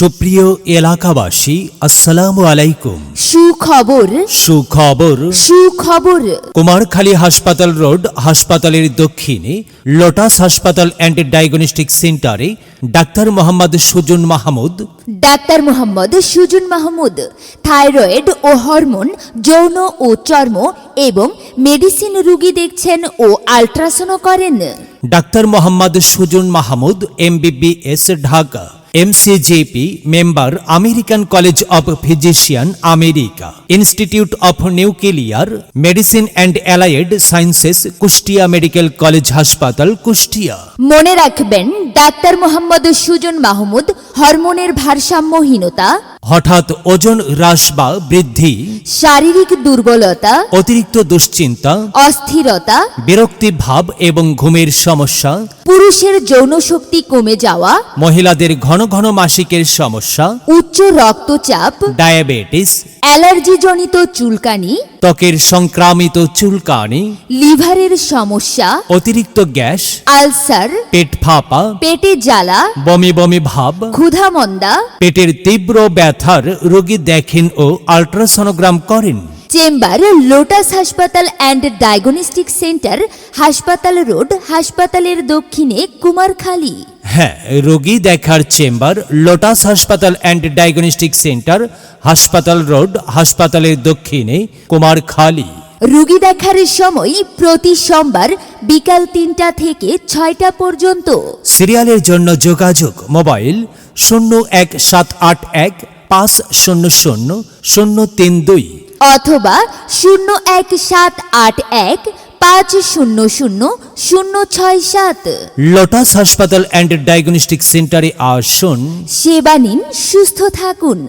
সুপ্রিয় এলাকাবাসী, আসসালামু আলাইকুম। সুখবর সুখবর। সুখবর কুমারখালী হাসপাতাল রোড হাসপাতালের দক্ষিণে লোটাস হাসপাতাল অ্যান্ড ডায়াগনস্টিক সেন্টারে doctor Mohammad Sujon Mahmud, doctor Mohammad Sujon Mahmud thyroid ও হরমোন, যৌন ও চর্ম এবং মেডিসিন রোগী দেখছেন ও আল্ট্রাসাউন্ড করেন। Doctor Mohammad Sujon Mahmud, MBBS, Dhaka. MCJP member, American college of physician, America. Institute of nuclear medicine and allied sciences, Kushtia medical college হাসপাতাল, কুষ্টিয়া। মনে রাখবেন, ডাক্তার মোহাম্মদ সুজন মাহমুদ হরমোনের ভারসাম্যহীনতা, হঠাৎ ওজন হ্রাস বা বৃদ্ধি, শারীরিক দুর্বলতা, অতিরিক্ত দুশ্চিন্তা, অস্থিরতা, বিরক্তি ভাব এবং ঘুমের সমস্যা, পুরুষের যৌন শক্তি কমে যাওয়া, মহিলাদের ঘন ঘন মাসিকের সমস্যা, উচ্চ রক্তচাপ, ডায়াবেটিস, অ্যালার্জিজনিত চুলকানি, ত্বকের সংক্রামিত চুলকানি, লিভারের সমস্যা, অতিরিক্ত গ্যাস, আলসার, পেট ফাঁপা, পেটে জ্বালা, বমি বমি ভাব, ক্ষুধামন্দা, পেটের তীব্র ব্যথার রোগী দেখেন ও আল্ট্রাসনোগ্রাম করেন। চেম্বার লোটাস হাসপাতাল অ্যান্ড ডায়াগনস্টিক সেন্টার, হাসপাতাল রোড, হাসপাতালের দক্ষিণে, কুমারখালী। হ্যাঁ, রোগী দেখার চেম্বার লোটাস হাসপাতাল অ্যান্ড ডায়াগনস্টিক সেন্টার, হাসপাতাল রোড, হাসপাতালের দক্ষিণে, কুমারখালী। রোগী দেখার সময় প্রতি সোমবার বিকাল 3টা থেকে 6টা পর্যন্ত। সিরিয়ালের জন্য যোগাযোগ মোবাইল 017815000032 অথবা 01781500067। লোটাস হাসপাতাল অ্যান্ড ডায়াগনস্টিক সেন্টারে আসুন। সেবা নিন, সুস্থ থাকুন।